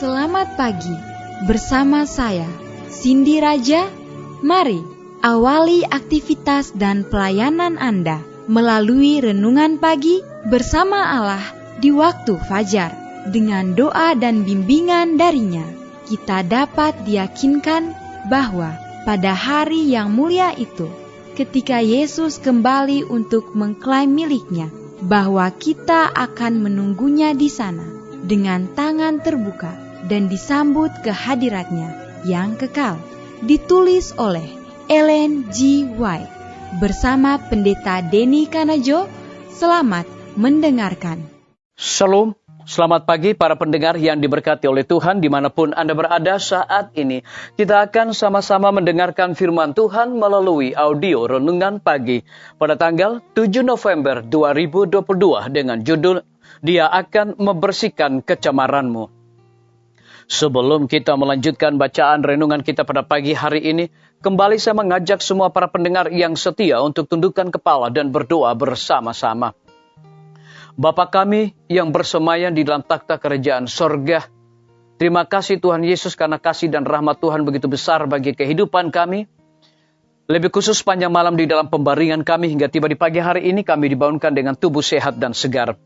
Selamat pagi, bersama saya, Cindy Raja. Mari awali aktivitas dan pelayanan Anda melalui renungan pagi bersama Allah di waktu fajar. Dengan doa dan bimbingan darinya, kita dapat diyakinkan bahwa pada hari yang mulia itu, ketika Yesus kembali untuk mengklaim miliknya, bahwa kita akan menunggunya di sana dengan tangan terbuka dan disambut ke hadiratnya yang kekal. Ditulis oleh Ellen G. White bersama Pendeta Denny Kanajo. Selamat mendengarkan. Shalom, selamat pagi para pendengar yang diberkati oleh Tuhan dimanapun Anda berada saat ini. Kita akan sama-sama mendengarkan firman Tuhan melalui audio renungan pagi pada tanggal 7 November 2022 dengan judul Dia akan membersihkan kecemaranmu. Sebelum kita melanjutkan bacaan renungan kita pada pagi hari ini, kembali saya mengajak semua para pendengar yang setia untuk tundukkan kepala dan berdoa bersama-sama. Bapa kami yang bersemayam di dalam takhta kerajaan sorga, terima kasih Tuhan Yesus karena kasih dan rahmat Tuhan begitu besar bagi kehidupan kami. Lebih khusus panjang malam di dalam pembaringan kami hingga tiba di pagi hari ini kami dibangunkan dengan tubuh sehat dan segar.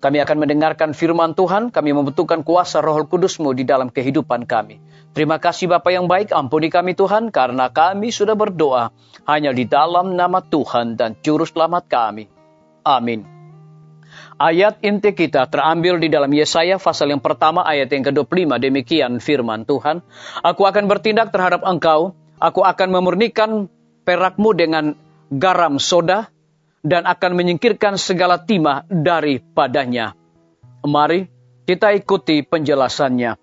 Kami akan mendengarkan firman Tuhan, kami membutuhkan kuasa Roh Kudus-Mu di dalam kehidupan kami. Terima kasih Bapa yang baik, ampuni kami Tuhan, karena kami sudah berdoa hanya di dalam nama Tuhan dan Juru Selamat kami. Amin. Ayat inti kita terambil di dalam Yesaya pasal yang pertama ayat yang ke-25, demikian firman Tuhan. Aku akan bertindak terhadap engkau, aku akan memurnikan perakmu dengan garam soda, dan akan menyingkirkan segala timah daripadanya. Mari kita ikuti penjelasannya.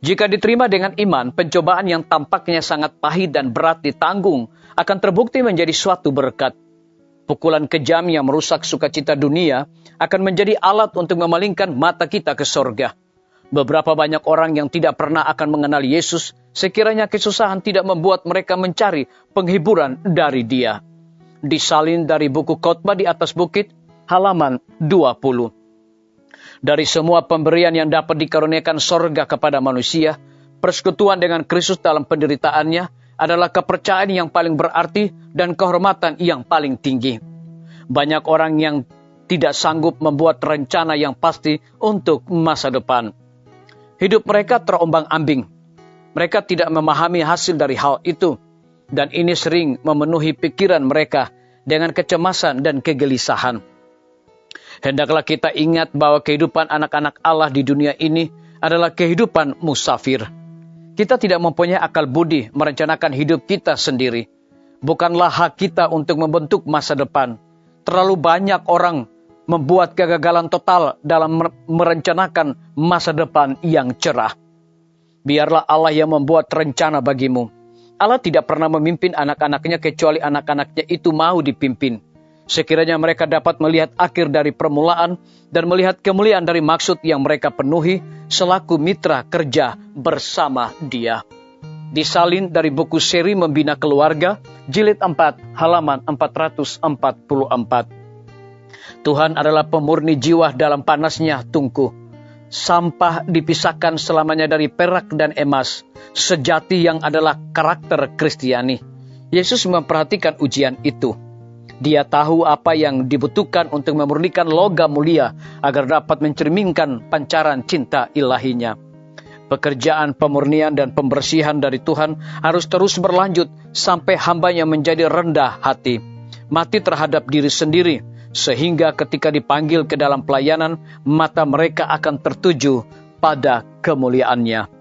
Jika diterima dengan iman, pencobaan yang tampaknya sangat pahit dan berat ditanggung akan terbukti menjadi suatu berkat. Pukulan kejam yang merusak sukacita dunia akan menjadi alat untuk memalingkan mata kita ke sorga. Beberapa banyak orang yang tidak pernah akan mengenal Yesus, sekiranya kesusahan tidak membuat mereka mencari penghiburan dari Dia. Disalin dari buku khotbah di atas bukit, halaman 20. Dari semua pemberian yang dapat dikaruniakan sorga kepada manusia, persekutuan dengan Kristus dalam penderitaannya adalah kepercayaan yang paling berarti dan kehormatan yang paling tinggi. Banyak orang yang tidak sanggup membuat rencana yang pasti untuk masa depan. Hidup mereka terombang-ambing. Mereka tidak memahami hasil dari hal itu. Dan ini sering memenuhi pikiran mereka dengan kecemasan dan kegelisahan. Hendaklah kita ingat bahwa kehidupan anak-anak Allah di dunia ini adalah kehidupan musafir. Kita tidak mempunyai akal budi merencanakan hidup kita sendiri. Bukanlah hak kita untuk membentuk masa depan. Terlalu banyak orang membuat kegagalan total dalam merencanakan masa depan yang cerah. Biarlah Allah yang membuat rencana bagimu. Allah tidak pernah memimpin anak-anaknya kecuali anak-anaknya itu mau dipimpin. Sekiranya mereka dapat melihat akhir dari permulaan dan melihat kemuliaan dari maksud yang mereka penuhi selaku mitra kerja bersama Dia. Disalin dari buku seri Membina Keluarga, jilid 4, halaman 444. Tuhan adalah pemurni jiwa dalam panasnya tungku. Sampah dipisahkan selamanya dari perak dan emas, sejati yang adalah karakter Kristiani. Yesus memperhatikan ujian itu. Dia tahu apa yang dibutuhkan untuk memurnikan logam mulia agar dapat mencerminkan pancaran cinta ilahinya. Pekerjaan pemurnian dan pembersihan dari Tuhan harus terus berlanjut sampai hambanya menjadi rendah hati, mati terhadap diri sendiri, sehingga ketika dipanggil ke dalam pelayanan, mata mereka akan tertuju pada kemuliaannya.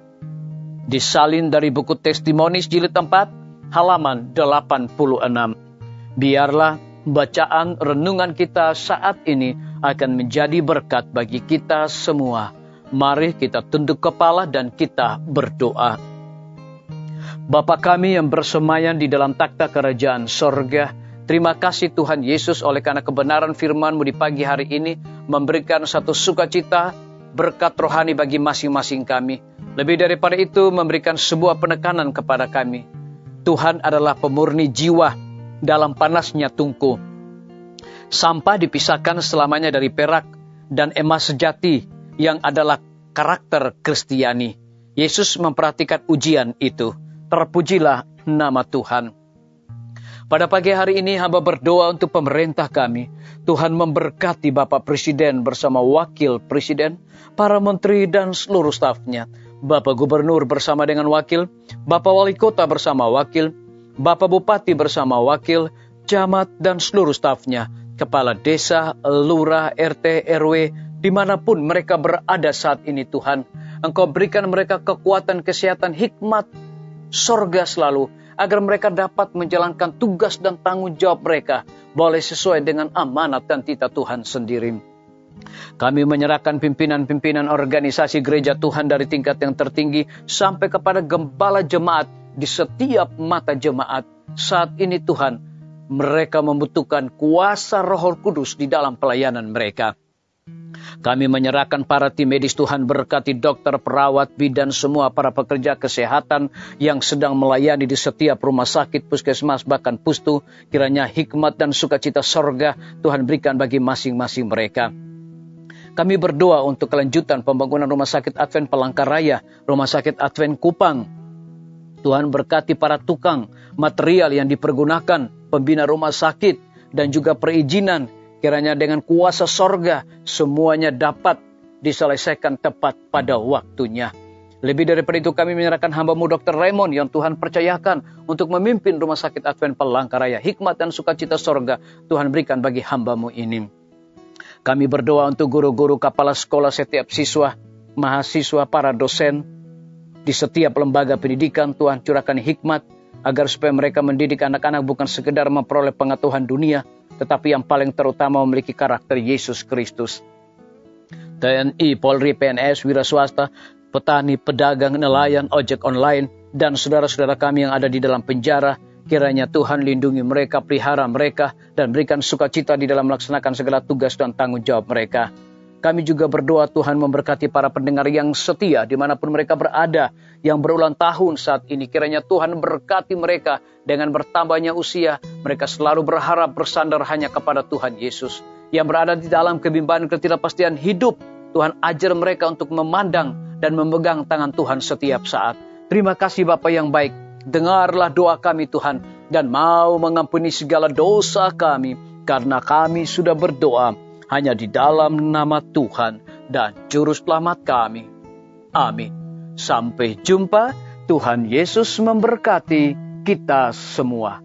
Disalin dari buku Testimonies jilid 4, halaman 86. Biarlah bacaan renungan kita saat ini akan menjadi berkat bagi kita semua. Mari kita tunduk kepala dan kita berdoa. Bapa kami yang bersemayam di dalam takhta kerajaan sorga, terima kasih Tuhan Yesus oleh karena kebenaran firman-Mu di pagi hari ini memberikan satu sukacita, berkat rohani bagi masing-masing kami. Lebih daripada itu memberikan sebuah penekanan kepada kami. Tuhan adalah pemurni jiwa dalam panasnya tungku. Sampah dipisahkan selamanya dari perak dan emas sejati yang adalah karakter Kristiani. Yesus memperhatikan ujian itu. Terpujilah nama Tuhan. Pada pagi hari ini hamba berdoa untuk pemerintah kami. Tuhan memberkati Bapak Presiden bersama Wakil Presiden, para menteri dan seluruh stafnya. Bapak Gubernur bersama dengan wakil, Bapak Wali Kota bersama wakil, Bapak Bupati bersama wakil, camat dan seluruh stafnya, kepala desa, lurah, RT, RW, dimanapun mereka berada saat ini Tuhan. Engkau berikan mereka kekuatan, kesehatan, hikmat, sorga selalu, agar mereka dapat menjalankan tugas dan tanggung jawab mereka, boleh sesuai dengan amanat dan titah Tuhan sendiri. Kami menyerahkan pimpinan-pimpinan organisasi gereja Tuhan dari tingkat yang tertinggi sampai kepada gembala jemaat di setiap mata jemaat. Saat ini Tuhan, mereka membutuhkan kuasa Roh Kudus di dalam pelayanan mereka. Kami menyerahkan para tim medis Tuhan, berkati dokter, perawat, bidan, semua para pekerja kesehatan yang sedang melayani di setiap rumah sakit, puskesmas, bahkan pustu. Kiranya hikmat dan sukacita sorga Tuhan berikan bagi masing-masing mereka. Kami berdoa untuk kelanjutan pembangunan Rumah Sakit Advent Palangkaraya, Rumah Sakit Advent Kupang. Tuhan berkati para tukang material yang dipergunakan, pembina rumah sakit, dan juga perizinan. Kiranya dengan kuasa sorga semuanya dapat diselesaikan tepat pada waktunya. Lebih daripada itu kami menyerahkan hamba-Mu Dr. Raymond yang Tuhan percayakan untuk memimpin Rumah Sakit Advent Palangkaraya. Hikmat dan sukacita sorga Tuhan berikan bagi hamba-Mu ini. Kami berdoa untuk guru-guru, kepala sekolah, setiap siswa, mahasiswa, para dosen. Di setiap lembaga pendidikan Tuhan curahkan hikmat agar supaya mereka mendidik anak-anak bukan sekedar memperoleh pengetahuan dunia, tetapi yang paling terutama memiliki karakter Yesus Kristus. TNI, Polri, PNS, wira swasta, petani, pedagang, nelayan, ojek online, dan saudara-saudara kami yang ada di dalam penjara, kiranya Tuhan lindungi mereka, pelihara mereka, dan berikan sukacita di dalam melaksanakan segala tugas dan tanggung jawab mereka. Kami juga berdoa Tuhan memberkati para pendengar yang setia dimanapun mereka berada, yang berulang tahun saat ini. Kiranya Tuhan berkati mereka dengan bertambahnya usia. Mereka selalu berharap bersandar hanya kepada Tuhan Yesus. Yang berada di dalam kebimbangan ketidakpastian hidup, Tuhan ajar mereka untuk memandang dan memegang tangan Tuhan setiap saat. Terima kasih Bapa yang baik. Dengarlah doa kami Tuhan, dan mau mengampuni segala dosa kami, karena kami sudah berdoa hanya di dalam nama Tuhan dan Juru Selamat kami. Amin. Sampai jumpa. Tuhan Yesus memberkati kita semua.